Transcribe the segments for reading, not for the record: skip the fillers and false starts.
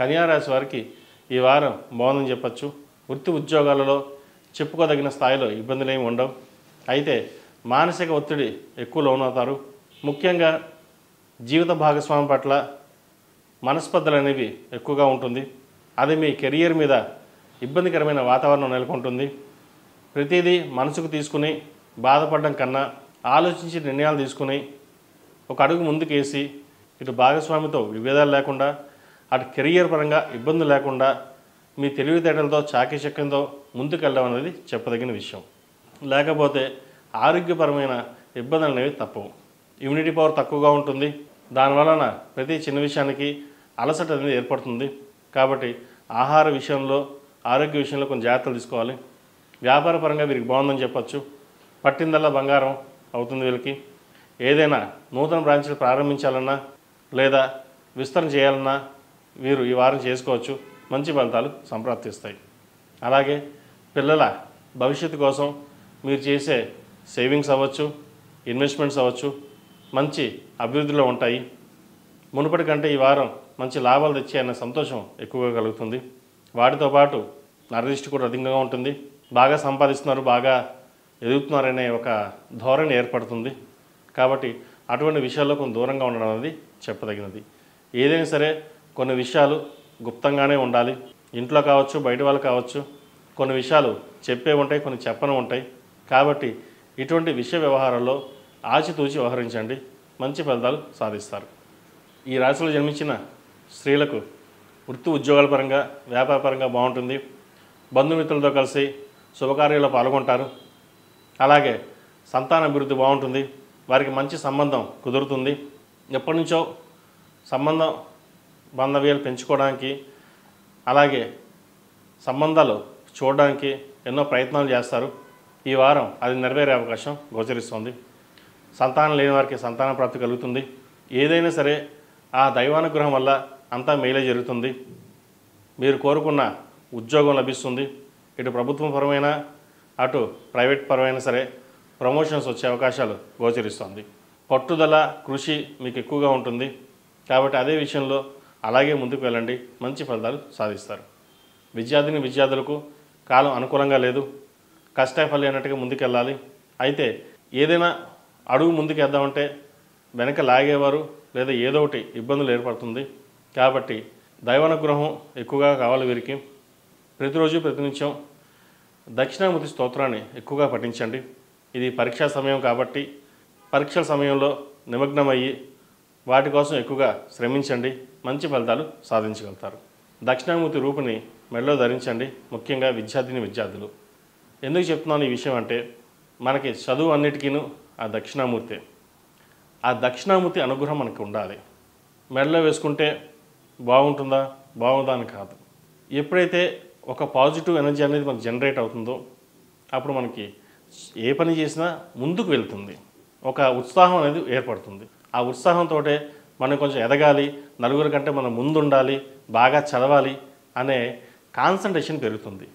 కన్యా రాశి వారికి ఈ వారం బాగుందని చెప్పచ్చు. వృత్తి ఉద్యోగాలలో చెప్పుకోదగిన స్థాయిలో ఇబ్బందులు ఏమి ఉండవు. అయితే మానసిక ఒత్తిడి ఎక్కువ లోనవుతారు. ముఖ్యంగా జీవిత భాగస్వామి పట్ల మనస్పర్ధలు అనేవి ఎక్కువగా ఉంటుంది. అది మీ కెరియర్ మీద ఇబ్బందికరమైన వాతావరణం నెలకొంటుంది. ప్రతిదీ మనసుకు తీసుకుని బాధపడడం కన్నా ఆలోచించి నిర్ణయాలు తీసుకుని ఒక అడుగు ముందుకేసి ఇటు భాగస్వామితో విభేదాలు లేకుండా అటు కెరియర్ పరంగా ఇబ్బందులు లేకుండా మీ తెలివితేటలతో చాకచక్యంతో ముందుకెళ్ళడం అనేది చెప్పదగిన విషయం. లేకపోతే ఆరోగ్యపరమైన ఇబ్బందులు అనేవి తప్పవు. ఇమ్యూనిటీ పవర్ తక్కువగా ఉంటుంది. దానివలన ప్రతి చిన్న విషయానికి అలసట అనేది ఏర్పడుతుంది. కాబట్టి ఆహార విషయంలో ఆరోగ్య విషయంలో కొన్ని జాగ్రత్తలు తీసుకోవాలి. వ్యాపార పరంగా వీరికి బాగుందని చెప్పచ్చు. పట్టిందల్లా బంగారం అవుతుంది వీళ్ళకి. ఏదైనా నూతన బ్రాంచ్లు ప్రారంభించాలన్నా లేదా విస్తరణ చేయాలన్నా వీరు ఈ వారం చేసుకోవచ్చు. మంచి ఫలితాలు సంప్రాప్తిస్తాయి. అలాగే పిల్లల భవిష్యత్తు కోసం మీరు చేసే సేవింగ్స్ అవ్వచ్చు, ఇన్వెస్ట్మెంట్స్ అవ్వచ్చు, మంచి అభివృద్ధిలో ఉంటాయి. మునుపటి కంటే ఈ వారం మంచి లాభాలు తెచ్చే అనే సంతోషం ఎక్కువగా కలుగుతుంది. వాటితో పాటు నరదిష్టి కూడా అధికంగా ఉంటుంది. బాగా సంపాదిస్తున్నారు, బాగా ఎదుగుతున్నారనే ఒక ధోరణి ఏర్పడుతుంది. కాబట్టి అటువంటి విషయాల్లో కొంచెం దూరంగా ఉండడం అనేది చెప్పదగినది. ఏదైనా సరే కొన్ని విషయాలు గుప్తంగానే ఉండాలి. ఇంట్లో కావచ్చు, బయట వాళ్ళు కావచ్చు, కొన్ని విషయాలు చెప్పే ఉంటాయి, కొన్ని చెప్పని ఉంటాయి. కాబట్టి ఇటువంటి విషయ వ్యవహారాల్లో ఆచితూచి వ్యవహరించండి. మంచి ఫలితాలు సాధిస్తారు. ఈ రాశిలో జన్మించిన స్త్రీలకు వృత్తి ఉద్యోగాల పరంగా వ్యాపార పరంగా బాగుంటుంది. బంధుమిత్రులతో కలిసి శుభకార్యాల్లో పాల్గొంటారు. అలాగే సంతాన అభివృద్ధి బాగుంటుంది. వారికి మంచి సంబంధం కుదురుతుంది. ఎప్పటి నుంచో సంబంధం బాంధవ్యాలు పెంచుకోవడానికి అలాగే సంబంధాలు చూడడానికి ఎన్నో ప్రయత్నాలు చేస్తారు. ఈ వారం అది నెరవేరే అవకాశం గోచరిస్తుంది. సంతానం లేని వారికి సంతాన ప్రాప్తి కలుగుతుంది. ఏదైనా సరే ఆ దైవానుగ్రహం వల్ల అంతా మేలే జరుగుతుంది. మీరు కోరుకున్న ఉద్యోగం లభిస్తుంది. ఇటు ప్రభుత్వం పరమైన అటు ప్రైవేట్ పరమైన సరే ప్రమోషన్స్ వచ్చే అవకాశాలు గోచరిస్తుంది. పట్టుదల కృషి మీకు ఎక్కువగా ఉంటుంది. కాబట్టి అదే విషయంలో అలాగే ముందుకు వెళ్ళండి. మంచి ఫలితాలు సాధిస్తారు. విద్యార్థులకు కాలం అనుకూలంగా లేదు. కష్టఫలి అన్నట్టుగా ముందుకెళ్ళాలి. అయితే ఏదైనా అడుగు ముందుకేద్దామంటే వెనక లాగేవారు లేదా ఏదో ఒకటి ఇబ్బందులు ఏర్పడుతుంది. కాబట్టి దైవానుగ్రహం ఎక్కువగా కావాలి వీరికి. ప్రతిరోజు ప్రతినిత్యం దక్షిణామూర్తి స్తోత్రాన్ని ఎక్కువగా పఠించండి. ఇది పరీక్షా సమయం కాబట్టి పరీక్షల సమయంలో నిమగ్నమయ్యి వాటి కోసం ఎక్కువగా శ్రమించండి. మంచి ఫలితాలు సాధించగలుగుతారు. దక్షిణామూర్తి రూపుని మెడలో ధరించండి. ముఖ్యంగా విద్యార్థులు. ఎందుకు చెప్తున్నాను ఈ విషయం అంటే మనకి చదువు అన్నిటికీను ఆ దక్షిణామూర్తే. ఆ దక్షిణామూర్తి అనుగ్రహం మనకు ఉండాలి. మెడలో వేసుకుంటే బాగుంటుందా బాగుందా అని కాదు. ఎప్పుడైతే ఒక పాజిటివ్ ఎనర్జీ అనేది మనకు జనరేట్ అవుతుందో అప్పుడు మనకి ఏ పని చేసినా ముందుకు వెళ్తుంది. ఒక ఉత్సాహం అనేది ఏర్పడుతుంది. ఆ ఉత్సాహంతో మనం కొంచెం ఎదగాలి, నలుగురి కంటే మనం ముందుండాలి, బాగా చదవాలి అనే కాన్సన్ట్రేషన్ పెరుగుతుంది.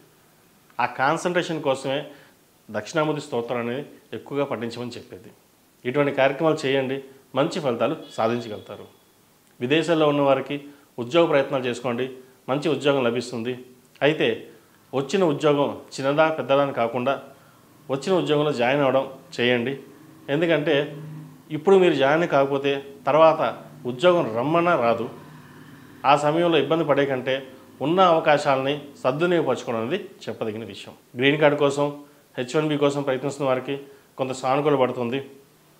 ఆ కాన్సన్ట్రేషన్ కోసమే దక్షిణామూర్తి స్తోత్రం అనేది ఎక్కువగా పఠించమని చెప్పేది. ఇటువంటి కార్యక్రమాలు చేయండి. మంచి ఫలితాలు సాధించగలుగుతారు. విదేశాల్లో ఉన్నవారికి ఉద్యోగ ప్రయత్నాలు చేసుకోండి. మంచి ఉద్యోగం లభిస్తుంది. అయితే వచ్చిన ఉద్యోగం చిన్నదా పెద్దదా అని కాకుండా వచ్చిన ఉద్యోగంలో జాయిన్ అవ్వడం చేయండి. ఎందుకంటే ఇప్పుడు మీరు జాయిన్ కాకపోతే తర్వాత ఉద్యోగం రమ్మన్నా రాదు. ఆ సమయంలో ఇబ్బంది పడే కంటే ఉన్న అవకాశాలని సద్వినియోగపరచుకోవడం అనేది చెప్పదగిన విషయం. గ్రీన్ కార్డు కోసం H1B కోసం ప్రయత్నిస్తున్న వారికి కొంత సానుకూల పడుతుంది.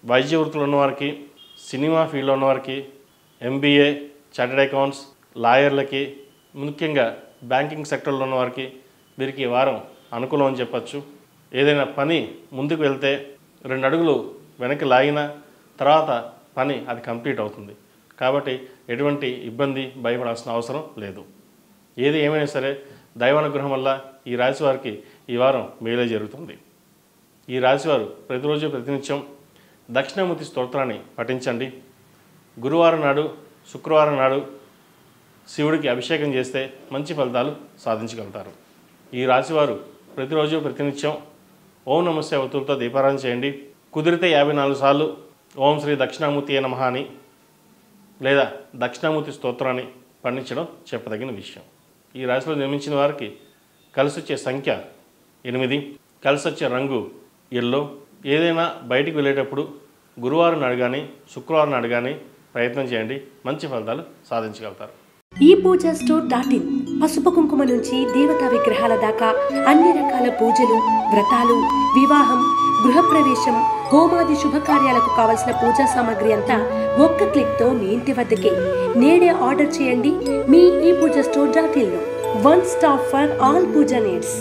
వైద్య వృత్తులు ఉన్నవారికి, సినిమా ఫీల్డ్లో ఉన్నవారికి, MBA, చార్టెడ్ అకౌంట్స్, లాయర్లకి, ముఖ్యంగా బ్యాంకింగ్ సెక్టర్లో ఉన్నవారికి వీరికి ఈ వారం అనుకూలం అని చెప్పచ్చు. ఏదైనా పని ముందుకు వెళ్తే 2 అడుగులు వెనక్కి లాగిన తర్వాత పని అది కంప్లీట్ అవుతుంది. కాబట్టి ఎటువంటి ఇబ్బంది భయపడాల్సిన అవసరం లేదు. ఏది ఏమైనా సరే దైవానుగ్రహం వల్ల ఈ రాశి వారికి ఈ వారం మేలే జరుగుతుంది. ఈ రాశివారు ప్రతిరోజు ప్రతినిత్యం దక్షిణామూర్తి స్తోత్రాన్ని పఠించండి. గురువారం నాడు, శుక్రవారం నాడు శివుడికి అభిషేకం చేస్తే మంచి ఫలితాలు సాధించగలుగుతారు. ఈ రాశివారు ప్రతిరోజు ప్రతినిత్యం ఓం నమస్తే ఒత్తులతో దీపారాధన చేయండి. కుదిరితే 54 సార్లు ఓం శ్రీ దక్షిణామూర్తి నమః అని లేదా దక్షిణామూర్తి స్తోత్రాన్ని పండించడం చెప్పదగిన విషయం. ఈ రాశిలో జన్మించిన వారికి కలిసి వచ్చే సంఖ్య 8, కలిసి వచ్చే రంగు ఎల్లో. ఏదైనా బయటికి వెళ్ళేటప్పుడు గురువారం నాడు కానీ శుక్రవారం నాడు కానీ ప్రయత్నం చేయండి, మంచి ఫలితాలు సాధించగలుగుతారు. ePoojaStore.in పసుపు కుంకుమ నుంచి దేవతా విగ్రహాల దాకా అన్ని రకాల పూజలు, వ్రతాలు, వివాహం, గృహప్రవేశం, హోమాది శుభకార్యాలకు కావలసిన పూజా సామాగ్రి అంతా ఒక్క క్లిక్తో మీ ఇంటి వద్దకే. నేడే ఆర్డర్ చేయండి మీ ePoojaStore.in లో. One stop for all puja needs.